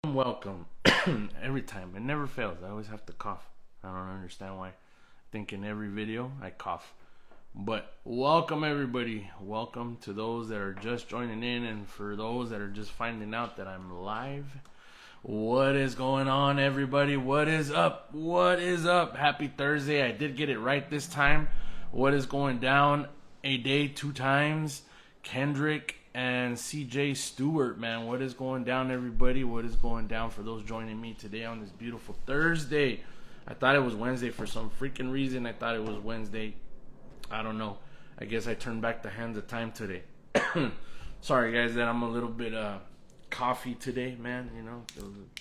Welcome. Every time. It never fails. I always have to cough. I don't understand why. I think in every video I cough. But welcome everybody. Welcome to those that are just joining in, and for those that are just finding out that I'm live. What is going on, everybody? What is up? What is up? Happy Thursday. I did get it right this time. What is going down? A day 2 times. Kendrick and CJ Stewart, man. What is going down, everybody? What is going down for those joining me today on this beautiful Thursday? I thought it was Wednesday for some freaking reason. I thought it was Wednesday. I don't know. I guess I turned back the hands of time today. Sorry, guys, that I'm a little bit coffee today, man. You know,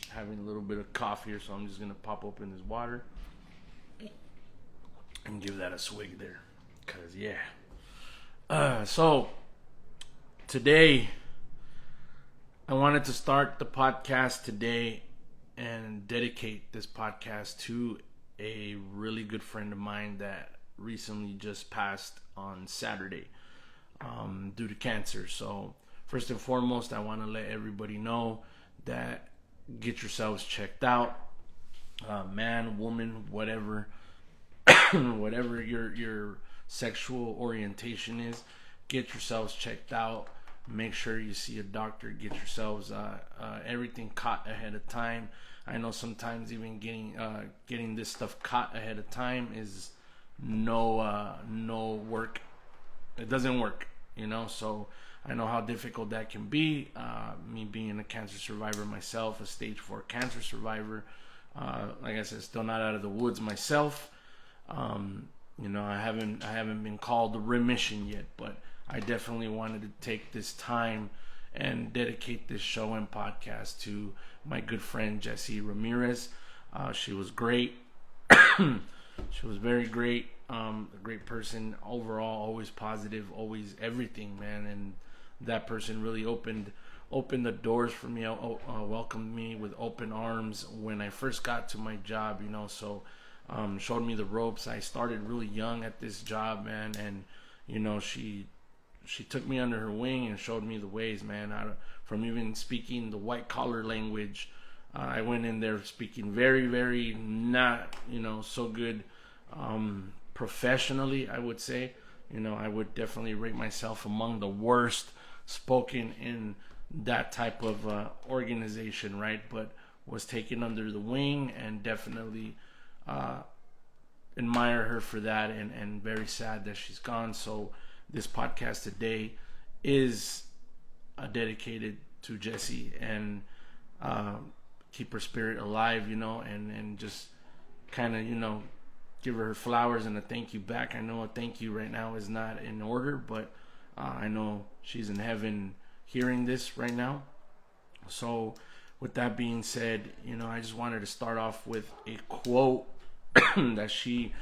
having a little bit of coffee here, so I'm just going to pop open this water and give that a swig there. Because, yeah. So today, I wanted to start the podcast today and dedicate this podcast to a really good friend of mine that recently just passed on Saturday due to cancer. So first and foremost, I want to let everybody know that get yourselves checked out. Man, woman, whatever, whatever your sexual orientation is, get yourselves checked out. Make sure you see a doctor. Get yourselves everything caught ahead of time. I know sometimes even getting this stuff caught ahead of time is no work. It doesn't work, you know. So I know how difficult that can be. Me being a cancer survivor myself, a stage 4 cancer survivor. Like I said, still not out of the woods myself. You know, I haven't been called to remission yet, but I definitely wanted to take this time and dedicate this show and podcast to my good friend Jessie Ramirez. She was great. She was very great. A great person overall, always positive, always everything, man. And that person really opened the doors for me. Welcomed me with open arms when I first got to my job, you know. So showed me the ropes. I started really young at this job, man, and you know, she took me under her wing and showed me the ways, man. From even speaking the white collar language, I went in there speaking very, very not, you know, so good professionally, I would say. You know, I would definitely rate myself among the worst spoken in that type of organization, right? But was taken under the wing and definitely admire her for that, and very sad that she's gone. So this podcast today is dedicated to Jessie and keep her spirit alive, you know, and just kind of, you know, give her flowers and a thank you back. I know a thank you right now is not in order, but I know she's in heaven hearing this right now. So with that being said, you know, I just wanted to start off with a quote that she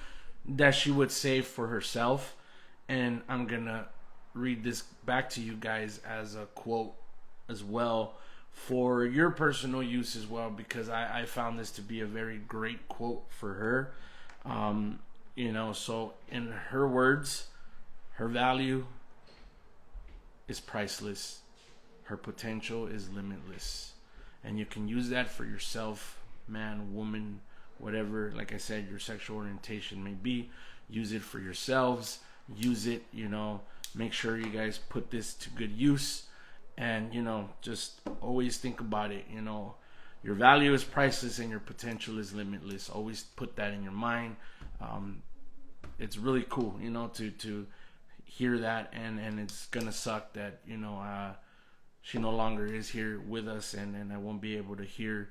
would say for herself. And I'm going to read this back to you guys as a quote as well for your personal use as well, because I found this to be a very great quote for her. You know, so in her words, her value is priceless. Her potential is limitless. And you can use that for yourself, man, woman, whatever, like I said, your sexual orientation may be. Use it for yourselves. Use it, you know, make sure you guys put this to good use, and, you know, just always think about it. You know, your value is priceless and your potential is limitless. Always put that in your mind. It's really cool, you know, to hear that, and it's gonna suck that, you know, she no longer is here with us, and I won't be able to hear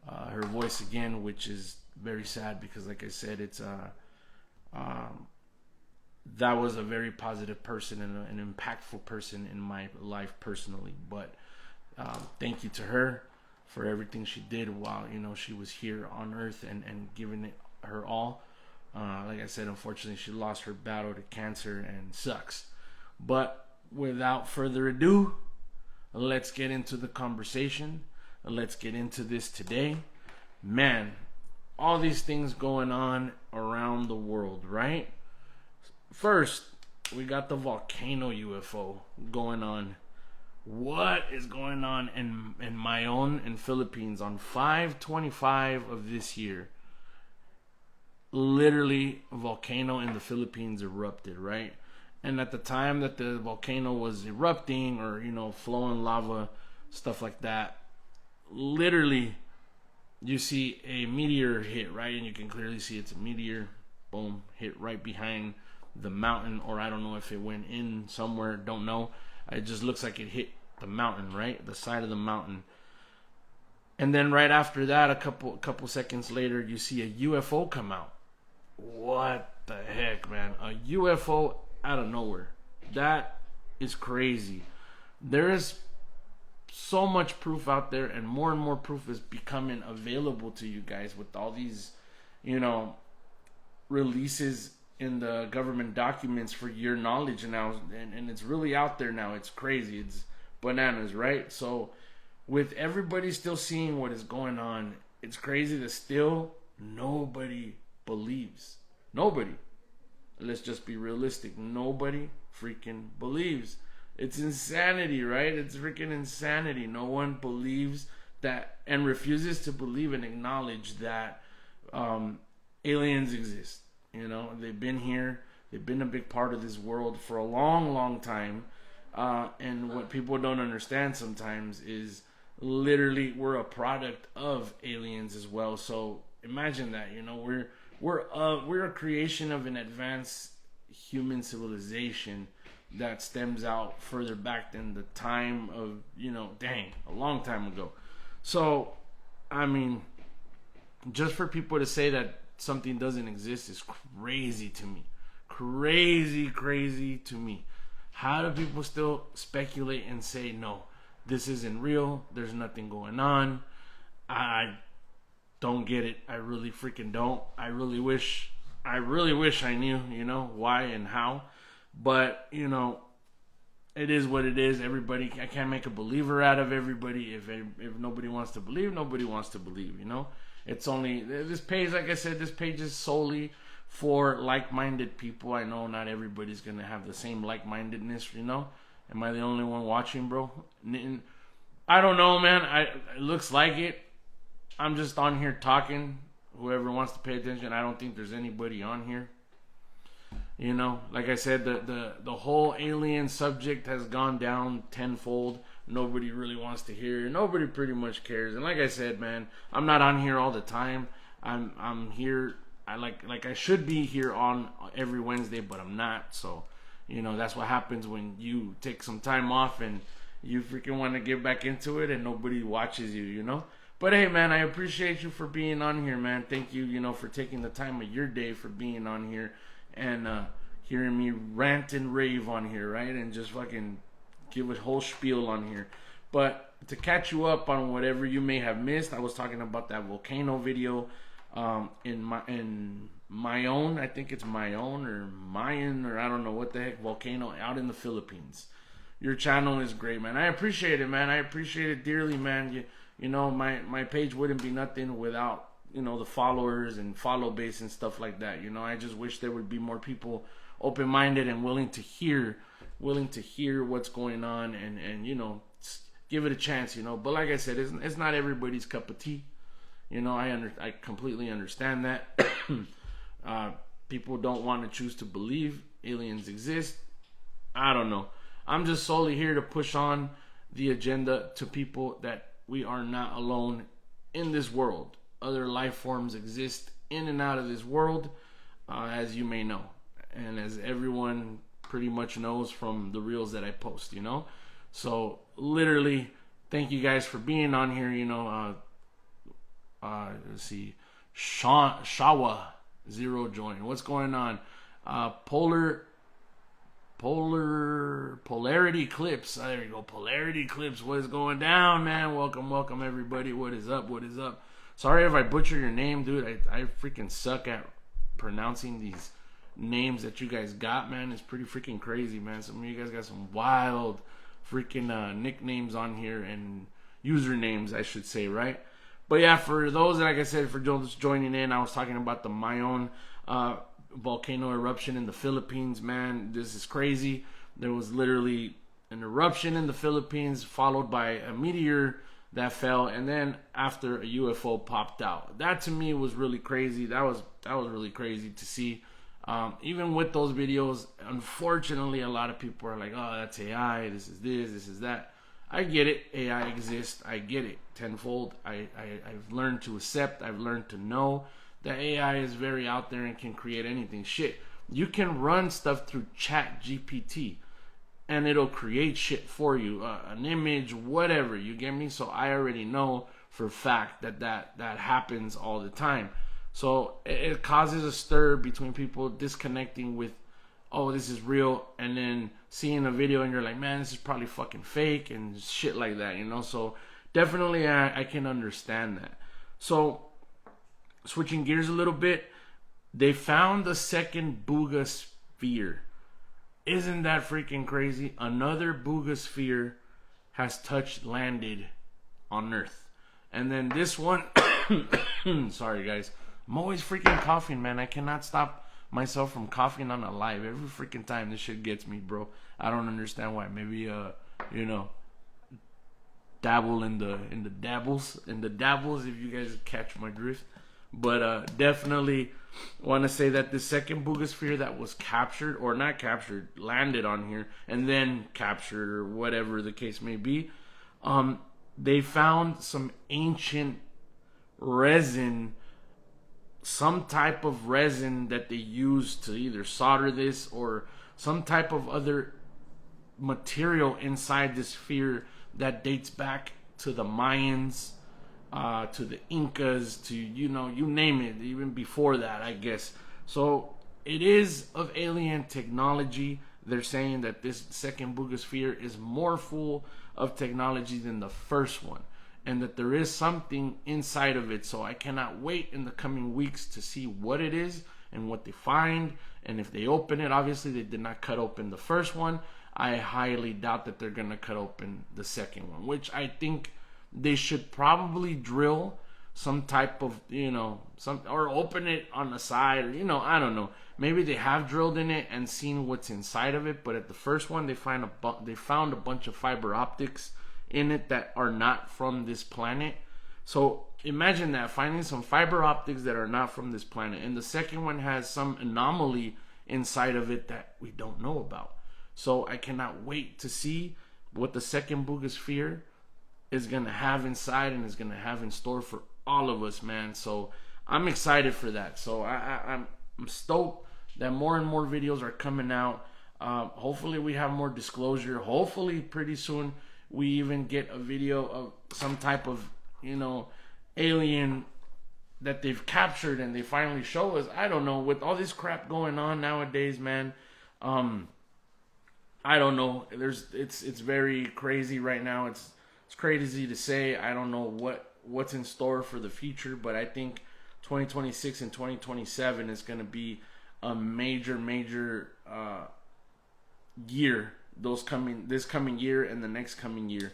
her voice again, which is very sad, because like I said, it's that was a very positive person and an impactful person in my life personally. But thank you to her for everything she did while, you know, she was here on earth and giving it her all. Like I said, unfortunately, she lost her battle to cancer and sucks. But without further ado, let's get into the conversation. Let's get into this today. Man, all these things going on around the world, right? First, we got the volcano UFO going on what is going on in Mayon in Philippines on 5/25 of this year. Literally, a volcano in the Philippines erupted, right? And at the time that the volcano was erupting, or flowing lava, stuff like that, literally you see a meteor hit, right? And you can clearly see it's a meteor, boom, hit right behind the mountain, or I don't know if it went in somewhere, don't know. It just looks like it hit the mountain, right? The side of the mountain. And then right after that, a couple seconds later, you see a UFO come out. What the heck, man? A UFO out of nowhere. That is crazy. There is so much proof out there, and more proof is becoming available to you guys with all these, releases in the government documents for your knowledge now, and it's really out there now. It's crazy. It's bananas, right? So with everybody still seeing what is going on, it's crazy that still nobody believes. Nobody. Let's just be realistic. Nobody freaking believes. It's insanity, right? It's freaking insanity. No one believes that, and refuses to believe and acknowledge that aliens exist. They've been here. They've been a big part of this world for a long, long time. And what people don't understand sometimes is literally we're a product of aliens as well. So imagine that. We're a creation of an advanced human civilization that stems out further back than the time of, a long time ago. So, I mean, just for people to say that something doesn't exist is crazy to me. Crazy to me. How do people still speculate and say, no, this isn't real, there's nothing going on? I don't get it. I really freaking don't. I really wish I knew, why and how. But, it is what it is. Everybody, I can't make a believer out of everybody. If nobody wants to believe, nobody wants to believe, It's only, this page, like I said, this page is solely for like-minded people. I know not everybody's going to have the same like-mindedness, Am I the only one watching, bro? I don't know, man. It looks like it. I'm just on here talking. Whoever wants to pay attention, I don't think there's anybody on here. Like I said, the whole alien subject has gone down tenfold. Nobody really wants to hear. Nobody pretty much cares. And like I said, man, I'm not on here all the time. I'm here. I should be here on every Wednesday, but I'm not. So, that's what happens when you take some time off and you freaking want to get back into it and nobody watches you, But hey, man, I appreciate you for being on here, man. Thank you, for taking the time of your day for being on here and hearing me rant and rave on here, right? And just fucking give a whole spiel on here. But to catch you up on whatever you may have missed, I was talking about that volcano video in Mayon. I think it's Mayon or Mayan or I don't know what the heck, volcano out in the Philippines. Your channel is great, man. I appreciate it, man. I appreciate it dearly, man. My page wouldn't be nothing without, the followers and follow base and stuff like that. I just wish there would be more people open-minded and willing to hear what's going on and give it a chance, But like I said, it's not everybody's cup of tea. I completely understand that. People don't want to choose to believe aliens exist. I don't know. I'm just solely here to push on the agenda to people that we are not alone in this world. Other life forms exist in and out of this world, as you may know. And as everyone pretty much knows from the reels that I post, So, literally, thank you guys for being on here, let's see. Shawa Zero join. What's going on? Polarity Clips. There you go. Polarity Clips. What is going down, man? Welcome everybody. What is up? Sorry if I butcher your name, dude. I freaking suck at pronouncing these names that you guys got, man. It's pretty freaking crazy, man. Some of you guys got some wild freaking nicknames on here and usernames, I should say, right? But yeah, for those, like I said, for those joining in, I was talking about the Mayon volcano eruption in the Philippines, man. This is crazy. There was literally an eruption in the Philippines, followed by a meteor that fell, and then after a UFO popped out. That to me was really crazy. That was really crazy to see. Even with those videos, unfortunately, a lot of people are like, "Oh, that's AI. This is that." I get it. AI exists. I get it tenfold. I've learned to accept. I've learned to know that AI is very out there and can create anything. Shit, you can run stuff through Chat GPT and it'll create shit for you, an image, whatever. You get me? So I already know for a fact that happens all the time. So it causes a stir between people disconnecting with, oh, this is real, and then seeing a video and you're like, man, this is probably fucking fake and shit like that, you know? So definitely I can understand that. So switching gears a little bit, they found the second Booga sphere. Isn't that freaking crazy? Another Booga sphere has landed on Earth. And then this one, sorry guys, I'm always freaking coughing, man. I cannot stop myself from coughing on a live. Every freaking time this shit gets me, bro. I don't understand why. Maybe dabble in the dabbles if you guys catch my drift. But definitely want to say that the second Booga sphere that was captured, or not captured, landed on here and then captured, or whatever the case may be, they found some ancient resin, some type of resin that they used to either solder this or some type of other material inside this sphere that dates back to the Mayans, to the Incas, to, you name it, even before that, I guess. So it is of alien technology. They're saying that this second Booga sphere is more full of technology than the first one, and that there is something inside of it. So I cannot wait in the coming weeks to see what it is and what they find. And if they open it, obviously they did not cut open the first one. I highly doubt that they're going to cut open the second one, which I think they should probably drill some type of, or open it on the side, or, I don't know. Maybe they have drilled in it and seen what's inside of it, but at the first one, they found a bunch of fiber optics in it that are not from this planet. So imagine that, finding some fiber optics that are not from this planet. And the second one has some anomaly inside of it that we don't know about. So I cannot wait to see what the second Booga sphere is going to have inside and is going to have in store for all of us, man. So I'm excited for that. So I'm stoked that more and more videos are coming out. Hopefully we have more disclosure. Hopefully pretty soon we even get a video of some type of, alien that they've captured and they finally show us. I don't know. With all this crap going on nowadays, man, I don't know. It's very crazy right now. It's crazy to say. I don't know what's in store for the future, but I think 2026 and 2027 is going to be a major year. This coming year and the next coming year,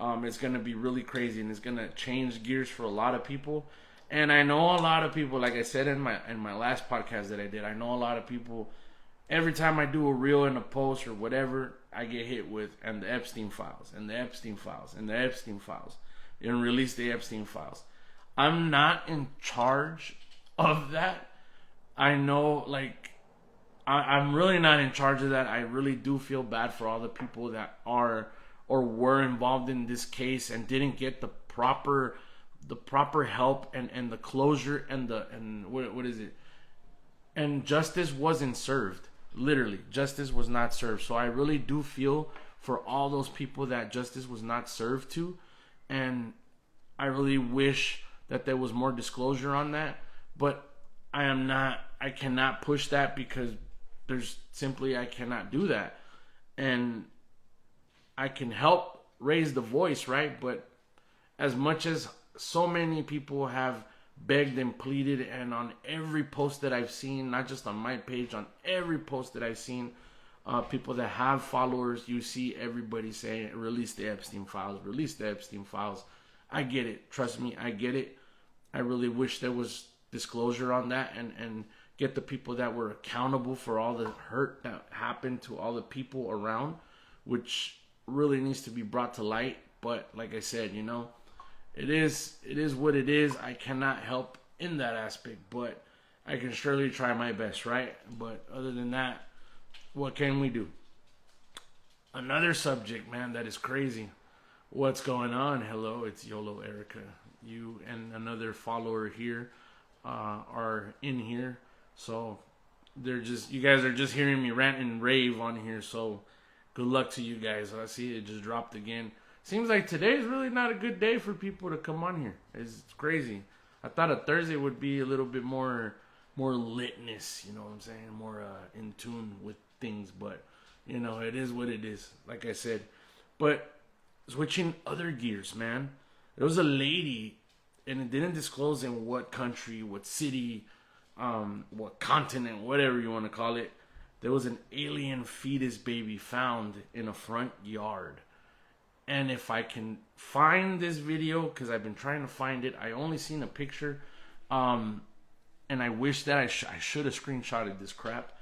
it's going to be really crazy, and it's going to change gears for a lot of people. And I know a lot of people, like I said in my last podcast that I did, I know a lot of people. Every time I do a reel and a post or whatever, I get hit with, and the Epstein files, and the Epstein files, and the Epstein files, and release the Epstein files. I'm not in charge of that. I know, I'm really not in charge of that. I really do feel bad for all the people that are or were involved in this case and didn't get the proper help and the closure and what is it? And justice wasn't served. Literally, justice was not served. So I really do feel for all those people that justice was not served to, and I really wish that there was more disclosure on that. But I cannot push that because I cannot do that. And I can help raise the voice, right? But as much as so many people have begged and pleaded, and on every post that I've seen, not just on my page, on every post that I've seen, people that have followers, you see everybody saying, release the Epstein files, release the Epstein files. I get it. Trust me, I get it. I really wish there was disclosure on that and get the people that were accountable for all the hurt that happened to all the people around, which really needs to be brought to light. But like I said, you know, it is what it is. I cannot help in that aspect, but I can surely try my best, right? But other than that, what can we do? Another subject, man, that is crazy. What's going on? Hello, it's YOLO Erica. You and another follower here are in here. So you guys are just hearing me rant and rave on here. So good luck to you guys. I see it just dropped again. Seems like today is really not a good day for people to come on here. It's crazy. I thought a Thursday would be a little bit more litness, you know what I'm saying? More in tune with things, but you know, it is what it is, like I said. But switching other gears, man. There was a lady, and it didn't disclose in what country, what city, what continent, whatever you want to call it. There was an alien fetus baby found in a front yard. And if I can find this video, because I've been trying to find it, I only seen a picture. And I wish that I should have screenshotted this crap.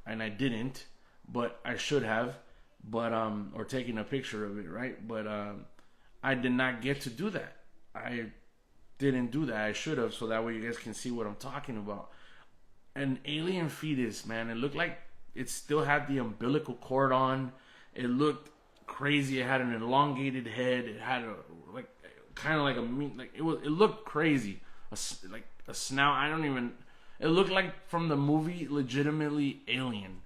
And I didn't. But I should have. But or taken a picture of it, right? But I did not get to do that. I didn't do that. I should have, so that way you guys can see what I'm talking about. An alien fetus, man. It looked like it still had the umbilical cord on. It looked crazy. It had an elongated head. It had kind of like a meat. Like it looked crazy. Like a snout. It looked like from the movie, legitimately Alien.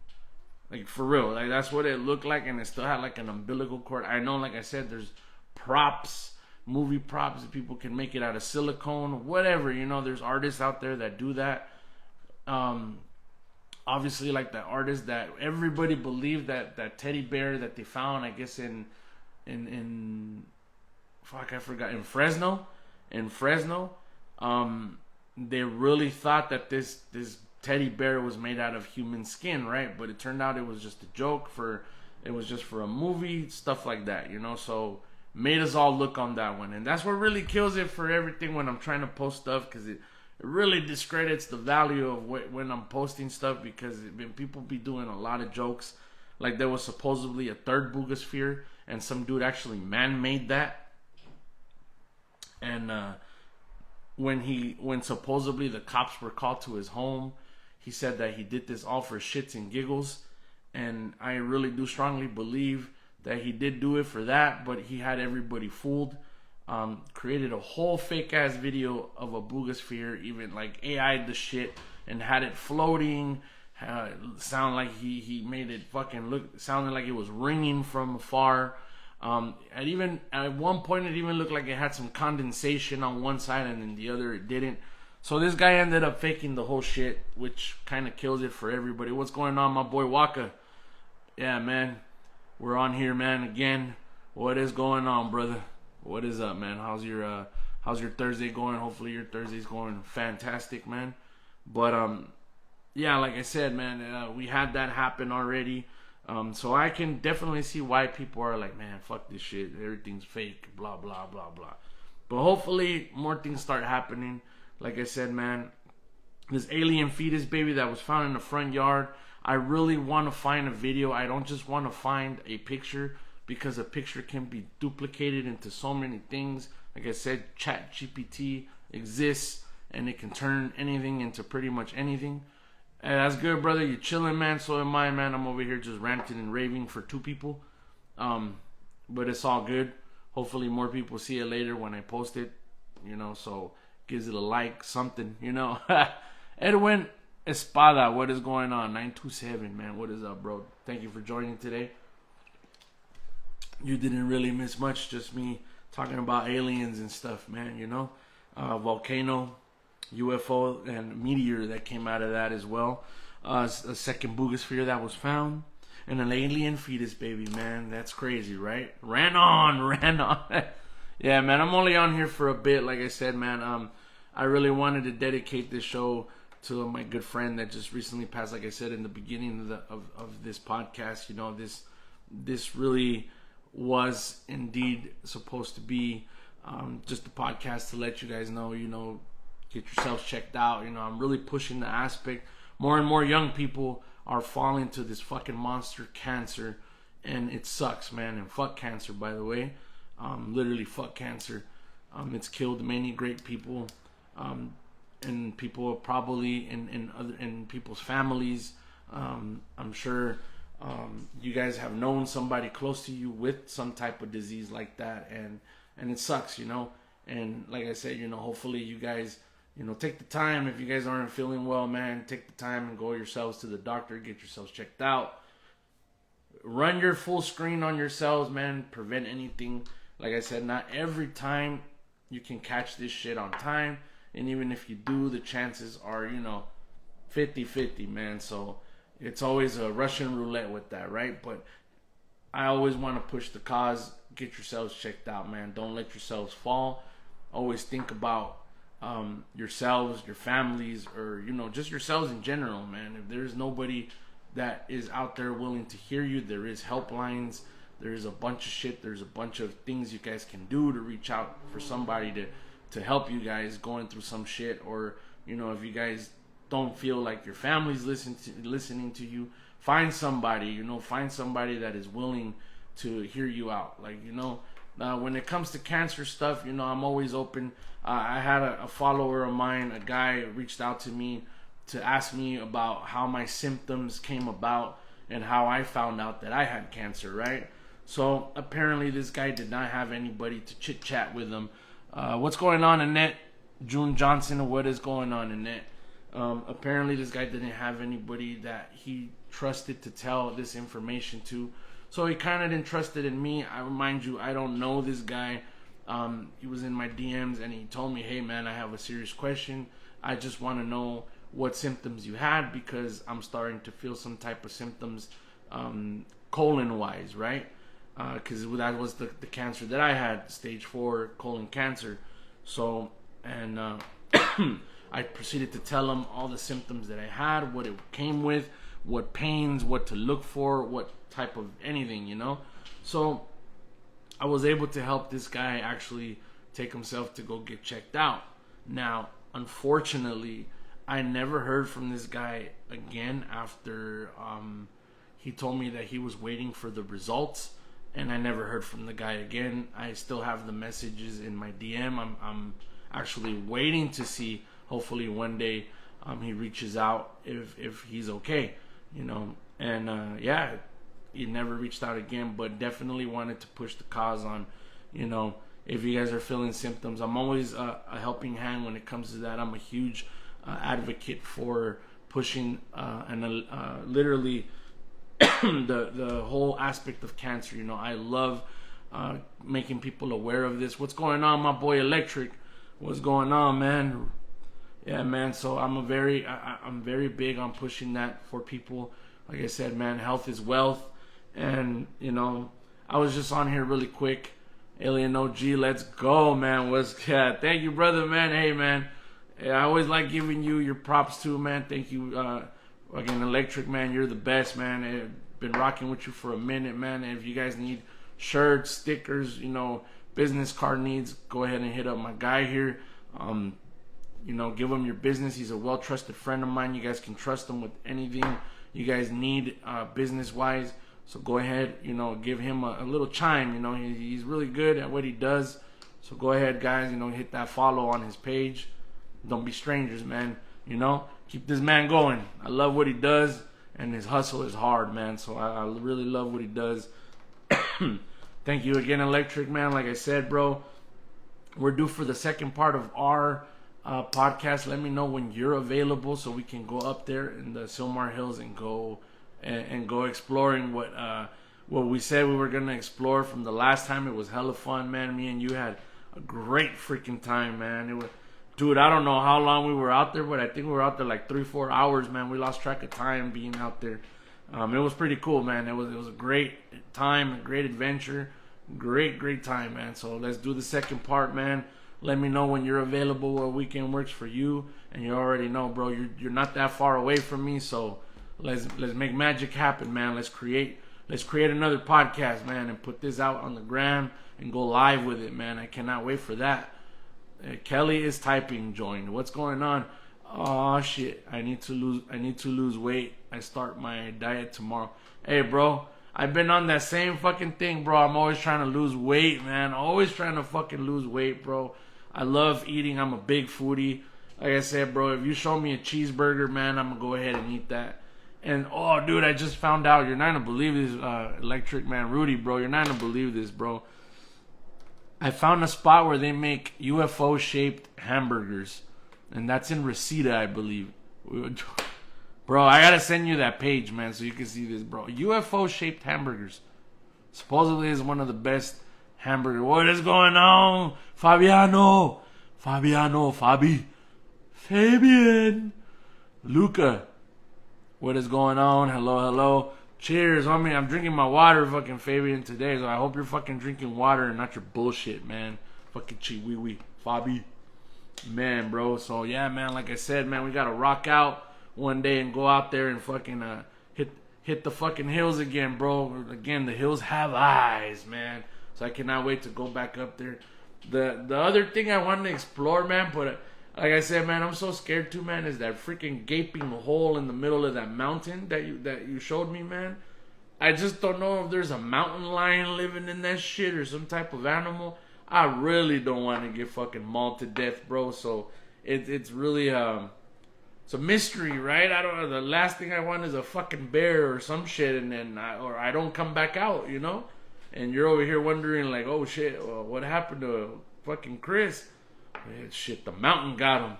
Like for real. Like that's what it looked like, and it still had like an umbilical cord. I know, like I said, there's props, movie props that people can make it out of silicone, whatever. You know, there's artists out there that do that. Obviously, like the artist that everybody believed that teddy bear that they found, I guess in fuck, I forgot, in Fresno, they really thought that this teddy bear was made out of human skin, right? But it turned out it was just a joke it was just for a movie, stuff like that, you know. So made us all look on that one, and that's what really kills it for everything when I'm trying to post stuff, because it really discredits the value of when I'm posting stuff, because people be doing a lot of jokes. Like there was supposedly a third Boogosphere, and some dude actually man-made that. And when supposedly the cops were called to his home, he said that he did this all for shits and giggles. And I really do strongly believe that he did do it for that, but he had everybody fooled. Created a whole fake ass video of a Boogosphere, even like AI'd the shit and had it floating. Sound like he made it fucking look, sounded like it was ringing from afar. And at one point it even looked like it had some condensation on one side, and then the other it didn't. So this guy ended up faking the whole shit, which kind of kills it for everybody. What's going on, my boy Waka? Yeah, man, we're on here, man, again. What is going on, brother? What is up, man? How's your Thursday going? Hopefully your Thursday's going fantastic, man. But yeah, like I said, man, we had that happen already. So I can definitely see why people are like, man, fuck this shit. Everything's fake, blah, blah, blah, blah. But hopefully more things start happening. Like I said, man, this alien fetus baby that was found in the front yard, I really want to find a video. I don't just want to find a picture, because a picture can be duplicated into so many things. Like I said, ChatGPT exists, and it can turn anything into pretty much anything. Hey, that's good, brother. You're chilling, man. So am I, man. I'm over here just ranting and raving for two people. But it's all good. Hopefully more people see it later when I post it, you know, so gives it a like, something, you know. Edwin Espada, what is going on? 927, man. What is up, bro? Thank you for joining today. You didn't really miss much, just me talking about aliens and stuff, man, you know. Volcano, UFO, and meteor that came out of that as well. A second Boogosphere that was found. And an alien fetus baby, man. That's crazy, right? Ran on. Yeah, man, I'm only on here for a bit, like I said, man. I really wanted to dedicate this show to my good friend that just recently passed, like I said in the beginning of this podcast. You know, this really was indeed supposed to be just a podcast to let you guys know, you know, get yourselves checked out. You know, I'm really pushing the aspect. More and more young people are falling to this fucking monster cancer. and it sucks, man. And fuck cancer, by the way. Literally fuck cancer. It's killed many great people, and people probably in people's families. I'm sure you guys have known somebody close to you with some type of disease like that, and it sucks, And like I said, hopefully you guys, take the time. If you guys aren't feeling well, man, take the time and go yourselves to the doctor, get yourselves checked out. Run your full screen on yourselves, man. Prevent anything. Like I said, not every time you can catch this shit on time. And even if you do, the chances are, 50-50, man. So it's always a Russian roulette with that, right? But I always want to push the cause. Get yourselves checked out, man. Don't let yourselves fall. Always think about yourselves, your families, or, just yourselves in general, man. If there's nobody that is out there willing to hear you, there is helplines. There's a bunch of shit. There's a bunch of things you guys can do to reach out for somebody to help you guys going through some shit. Or, if you guys don't feel like your family's listening to you, find somebody, find somebody that is willing to hear you out. Like, when it comes to cancer stuff, I'm always open. I had a follower of mine, a guy reached out to me to ask me about how my symptoms came about and how I found out that I had cancer, right? So apparently this guy did not have anybody to chit chat with him. What's going on, Annette? June Johnson, what is going on, Annette? Apparently this guy didn't have anybody that he trusted to tell this information to. So he kind of entrusted in me. I remind you, I don't know this guy. He was in my DMs and he told me, hey man, I have a serious question. I just want to know what symptoms you had because I'm starting to feel some type of symptoms colon-wise, right? Because that was the cancer that I had, stage 4 colon cancer. So, and I proceeded to tell him all the symptoms that I had, what it came with, what pains, what to look for, what type of anything, So I was able to help this guy actually take himself to go get checked out. Now, unfortunately, I never heard from this guy again after he told me that he was waiting for the results, and I never heard from the guy again. I still have the messages in my DM. I'm actually waiting to see, hopefully one day he reaches out if he's okay, and yeah, he never reached out again, but definitely wanted to push the cause on, if you guys are feeling symptoms. I'm always a helping hand when it comes to that. I'm a huge advocate for pushing and literally the whole aspect of cancer. I love making people aware of this. What's going on, my boy Electric? What's going on, man? Yeah, man. So I'm very big on pushing that for people. Like I said, man, health is wealth. And I was just on here really quick. Alien OG, let's go, man. Thank you, brother, man. Hey, man. Yeah, I always like giving you your props too, man. Thank you. Again, Electric, man, you're the best, man. I've been rocking with you for a minute, man. And if you guys need shirts, stickers, business card needs, go ahead and hit up my guy here. Give him your business. He's a well-trusted friend of mine. You guys can trust him with anything you guys need business-wise. So go ahead, give him a little chime. He's really good at what he does. So go ahead, guys, hit that follow on his page. Don't be strangers, man. Keep this man going. I love what he does, and his hustle is hard, man. So I really love what he does. Thank you again, Electric, man. Like I said, bro, we're due for the second part of our podcast. Let me know when you're available so we can go up there in the Sylmar Hills and go exploring what we said we were gonna explore from the last time. It was hella fun, man. Me and you had a great freaking time, man. It was, dude, I don't know how long we were out there, but I think we were out there like 3-4 hours, man. We lost track of time being out there. It was pretty cool, man. It was a great time, a great adventure, great time, man. So let's do the second part, man. Let me know when you're available, what weekend works for you, and you already know, bro. You're not that far away from me, so let's make magic happen, man. Let's create another podcast, man, and put this out on the gram and go live with it, man. I cannot wait for that. Kelly is typing join. What's going on? Oh shit! I need to lose weight. I start my diet tomorrow. Hey, bro, I've been on that same fucking thing, bro. I'm always trying to lose weight, man. Always trying to fucking lose weight, bro. I love eating. I'm a big foodie. Like I said, bro, if you show me a cheeseburger, man, I'm going to go ahead and eat that. And, oh, dude, I just found out. You're not going to believe this, Electric Man Rudy, bro. You're not going to believe this, bro. I found a spot where they make UFO-shaped hamburgers. And that's in Reseda, I believe. Bro, I got to send you that page, man, so you can see this, bro. UFO-shaped hamburgers. Supposedly is one of the best hamburgers. What is going on? Fabiano, Fabi. Fabian. Luca. What is going on? Hello. Cheers, homie. I'm drinking my water, fucking Fabian, today. So I hope you're fucking drinking water and not your bullshit, man. Fucking chiwi, Fabi. Man, bro. So, yeah, man, like I said, man, we got to rock out one day and go out there and fucking hit the fucking hills again, bro. Again, the hills have eyes, man. So I cannot wait to go back up there. The other thing I wanted to explore, man, but like I said, man, I'm so scared too, man, is that freaking gaping hole in the middle of that mountain that you showed me, man. I just don't know if there's a mountain lion living in that shit or some type of animal. I really don't want to get fucking mauled to death, bro. So it's really it's a mystery, right? I don't know. The last thing I want is a fucking bear or some shit, and then I don't come back out, you know. And you're over here wondering like, oh shit, well, what happened to fucking Chris? Shit, the mountain got him.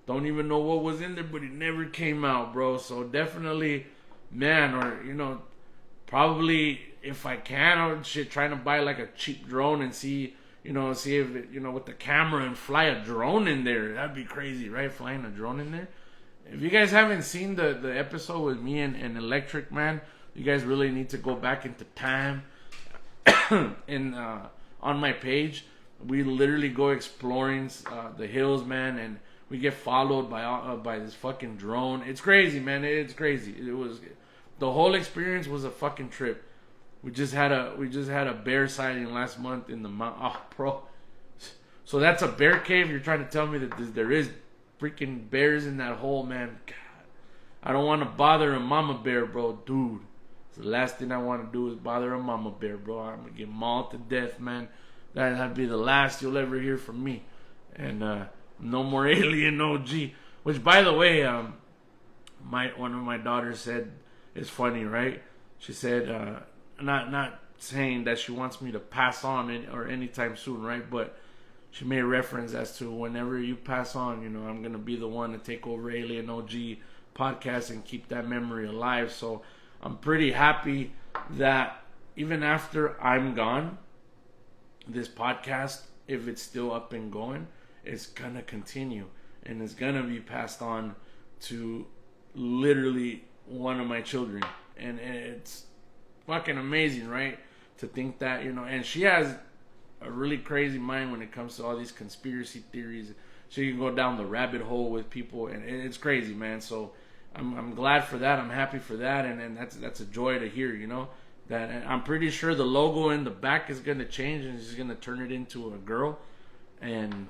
Don't even know what was in there, but he never came out, bro. So definitely, man, or you know, probably if I can, or shit, trying to buy like a cheap drone and see if it, with the camera and fly a drone in there. That'd be crazy, right? Flying a drone in there. If you guys haven't seen the episode with me and Electric Man, you guys really need to go back into time. And on my page, we literally go exploring the hills, man, and we get followed by this fucking drone. It's crazy, man. It's crazy. The whole experience was a fucking trip. We just had a bear sighting last month in the mountain. Oh, bro. So that's a bear cave? You're trying to tell me that there is freaking bears in that hole, man? God. I don't want to bother a mama bear, bro. Dude. The last thing I want to do is bother a mama bear, bro. I'm going to get mauled to death, man. That'd be the last you'll ever hear from me. And no more Alien OG. Which, by the way, one of my daughters said, it's funny, right? She said, not saying that she wants me to pass on or anytime soon, right? But she made reference as to whenever you pass on, I'm going to be the one to take over Alien OG podcast and keep that memory alive. So I'm pretty happy that even after I'm gone, this podcast, if it's still up and going, it's going to continue. And it's going to be passed on to literally one of my children. And it's fucking amazing, right? To think that, and she has a really crazy mind when it comes to all these conspiracy theories. She can go down the rabbit hole with people, and it's crazy, man. So I'm glad for that. I'm happy for that, and that's a joy to hear, that. And I'm pretty sure the logo in the back is going to change, and she's going to turn it into a girl. And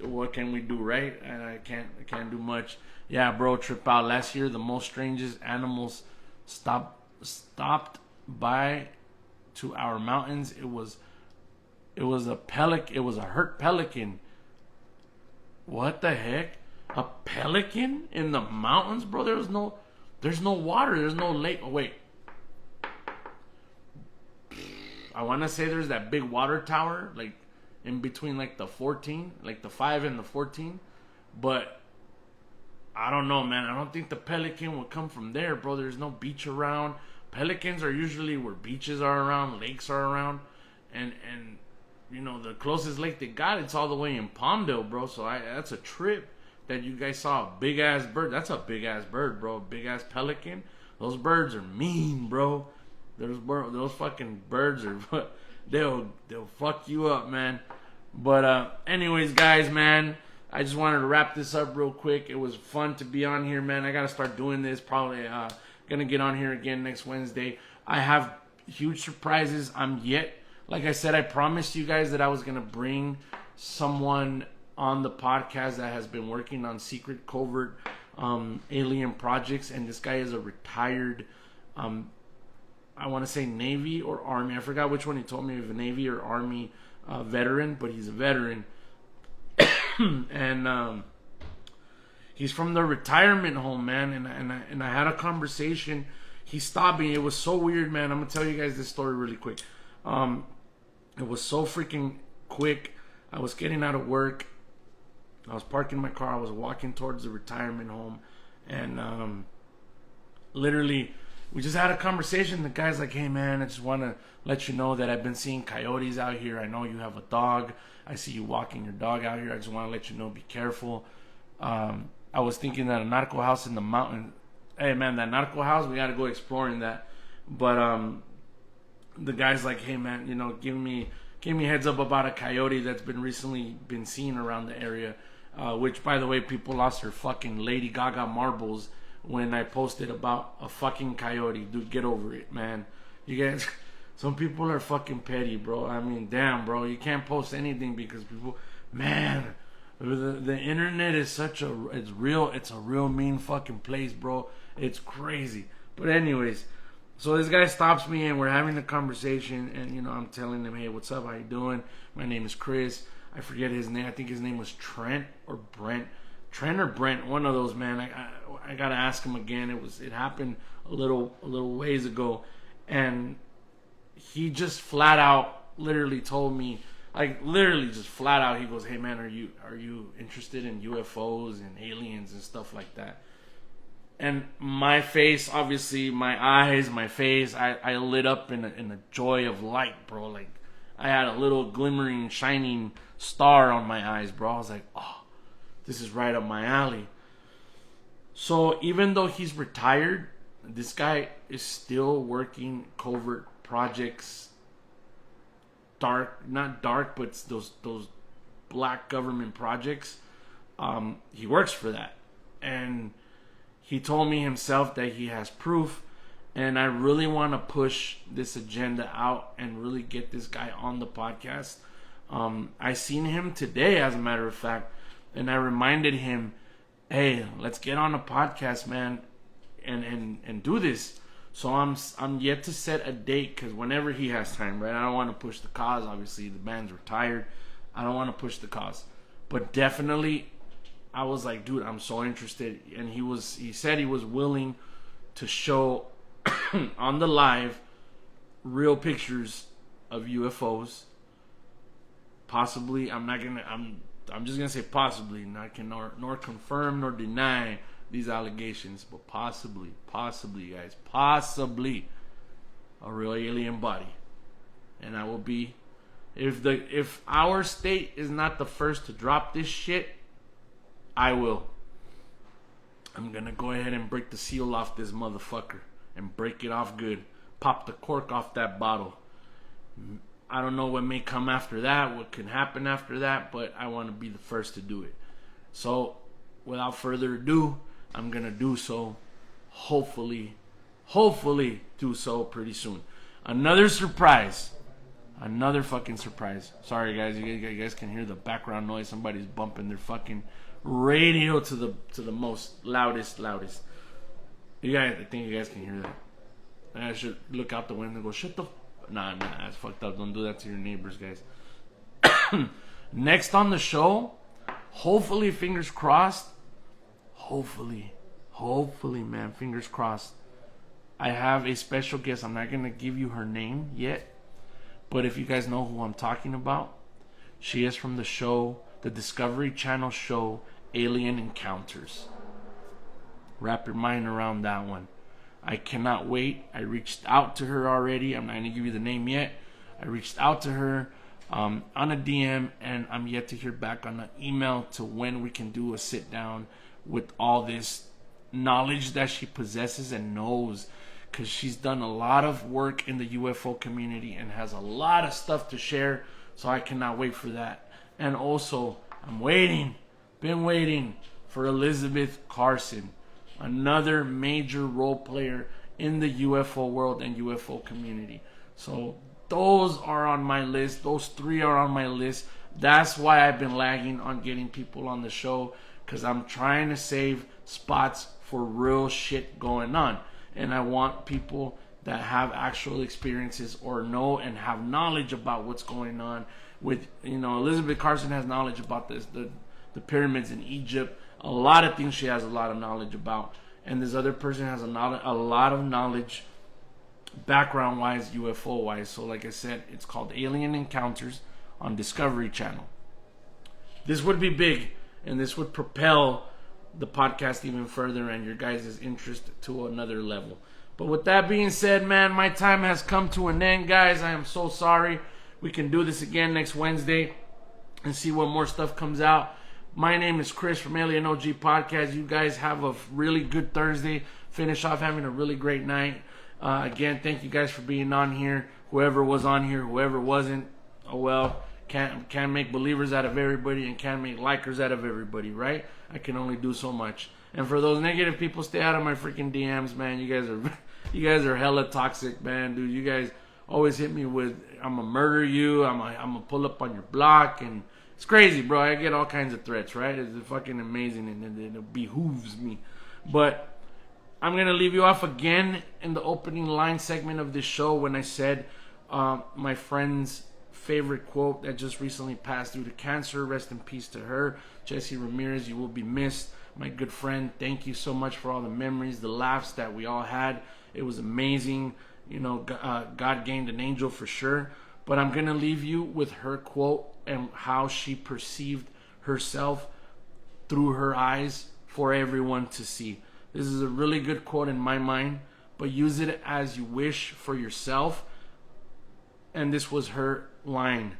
what can we do, right? And I can't do much. Yeah, bro, trip out. Last year, the most strangest animals stopped by to our mountains. It was a pelican. It was a hurt pelican. What the heck? A pelican in the mountains, bro? There's no water. There's no lake. Oh, wait. I want to say there's that big water tower, like in between like the 14, like the 5 and the 14. But I don't know, man. I don't think the pelican would come from there, bro. There's no beach around. Pelicans are usually where beaches are around, lakes are around. And the closest lake they got, it's all the way in Palmdale, bro. So that's a trip. That you guys saw a big ass bird. That's a big ass bird, bro. Big ass pelican. Those birds are mean, bro. Those fucking birds are they'll fuck you up, man. But anyways, guys, man, I just wanted to wrap this up real quick. It was fun to be on here, man. I gotta start doing this. Probably gonna get on here again next Wednesday. I have huge surprises. Like I said, I promised you guys that I was gonna bring someone on the podcast that has been working on secret covert alien projects, and this guy is a retired I want to say Navy or Army. I forgot which one he told me, if a Navy or Army veteran, but he's a veteran. And he's from the retirement home, man. And I had a conversation. He stopped me. It was so weird, man. I'm gonna tell you guys this story really quick. It was so freaking quick. I was getting out of work. I was parking my car. I was walking towards the retirement home, and literally, we just had a conversation. The guy's like, "Hey, man, I just want to let you know that I've been seeing coyotes out here. I know you have a dog. I see you walking your dog out here. I just want to let you know, be careful." I was thinking that a narco house in the mountain. Hey, man, that narco house, we got to go exploring that. But the guy's like, "Hey, man, you know, give me heads up about a coyote that's recently been seen around the area." Which, by the way, people lost their fucking Lady Gaga marbles when I posted about a fucking coyote. Dude, get over it, man. You guys, some people are fucking petty, bro. I mean, damn, bro. You can't post anything because people, man, the internet is it's a real mean fucking place, bro. It's crazy. But anyways, so this guy stops me and we're having a conversation, and you know, I'm telling him, "Hey, what's up? How you doing? My name is Chris." I forget his name. I think his name was Trent or Brent. Trent or Brent, one of those, man. I gotta ask him again. It happened a little ways ago, and he just flat out literally told me, like literally just flat out, he goes, "Hey, man, are you interested in UFOs and aliens and stuff like that?" And my face, obviously, my eyes, my face, I lit up in a joy of light, bro. Like I had a little glimmering, shining star on my eyes, bro. I was like, "Oh, this is right up my alley." So even though he's retired, this guy is still working covert projects. Not dark, but those black government projects. He works for that. And he told me himself that he has proof. And I really want to push this agenda out and really get this guy on the podcast. I seen him today, as a matter of fact, and I reminded him, "Hey, let's get on a podcast, man, and do this." So I'm yet to set a date, because whenever he has time, right? I don't want to push the cause. Obviously, the band's retired. I don't want to push the cause, but definitely, I was like, dude, I'm so interested. And he said he was willing to show on the live real pictures of UFOs. Possibly, I'm just gonna say possibly, not can nor confirm nor deny these allegations, but possibly, guys, possibly a real alien body. And I will be, if our state is not the first to drop this shit, I will. I'm gonna go ahead and break the seal off this motherfucker and break it off good. Pop the cork off that bottle. I don't know what may come after that, what can happen after that, but I want to be the first to do it. So, without further ado, I'm going to do so. Hopefully do so pretty soon. Another surprise. Another fucking surprise. Sorry, guys. You guys can hear the background noise. Somebody's bumping their fucking radio to the most loudest. You guys, I think you guys can hear that. I should look out the window and go, "Shut the Nah, that's fucked up. Don't do that to your neighbors, guys." Next on the show, hopefully, fingers crossed. Hopefully, man, fingers crossed. I have a special guest. I'm not going to give you her name yet, but if you guys know who I'm talking about, she is from the show, the Discovery Channel show, Alien Encounters. Wrap your mind around that one. I cannot wait. I reached out to her already. I'm not going to give you the name yet. I reached out to her on a DM, and I'm yet to hear back on an email to when we can do a sit down with all this knowledge that she possesses and knows, because she's done a lot of work in the UFO community and has a lot of stuff to share. So I cannot wait for that. And also, I'm been waiting for Elizabeth Carson, another major role player in the UFO world and UFO community. So those are on my list. Those three are on my list. That's why I've been lagging on getting people on the show, because I'm trying to save spots for real shit going on. And I want people that have actual experiences or know and have knowledge about what's going on with, Elizabeth Carson has knowledge about the pyramids in Egypt. A lot of things she has a lot of knowledge about. And this other person has a lot of knowledge background wise, UFO wise. So like I said, it's called Alien Encounters on Discovery Channel. This would be big, and this would propel the podcast even further and your guys' interest to another level. But with that being said, man, my time has come to an end, guys. I am so sorry. We can do this again next Wednesday and see what more stuff comes out. My name is Chris from Alien OG Podcast. You guys have a really good Thursday. Finish off having a really great night. Again, thank you guys for being on here. Whoever was on here, whoever wasn't, oh well. Can't make believers out of everybody and can't make likers out of everybody, right? I can only do so much. And for those negative people, stay out of my freaking DMs, man. You guys are hella toxic, man, dude. You guys always hit me with, I'm gonna murder you. I'm gonna pull up on your block, and it's crazy, bro. I get all kinds of threats, right? It's fucking amazing, and it behooves me. But I'm gonna leave you off again in the opening line segment of this show when I said my friend's favorite quote that just recently passed due to cancer. Rest in peace to her. Jesse Ramirez, you will be missed. My good friend, thank you so much for all the memories, the laughs that we all had. It was amazing. God gained an angel for sure. But I'm going to leave you with her quote and how she perceived herself through her eyes for everyone to see. This is a really good quote in my mind, but use it as you wish for yourself. And this was her line.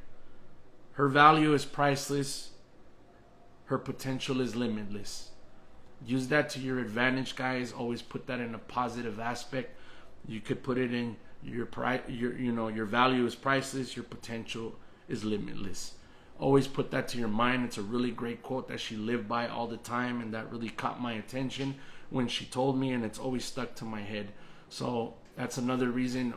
Her value is priceless. Her potential is limitless. Use that to your advantage, guys. Always put that in a positive aspect. You could put it in your value is priceless. Your potential is limitless. Always put that to your mind. It's a really great quote that she lived by all the time, and that really caught my attention when she told me, and it's always stuck to my head. So that's another reason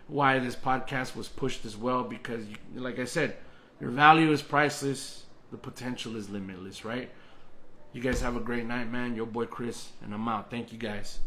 why this podcast was pushed as well, because like I said, your value is priceless. The potential is limitless, right? You guys have a great night, man. Your boy Chris, and I'm out. Thank you, guys.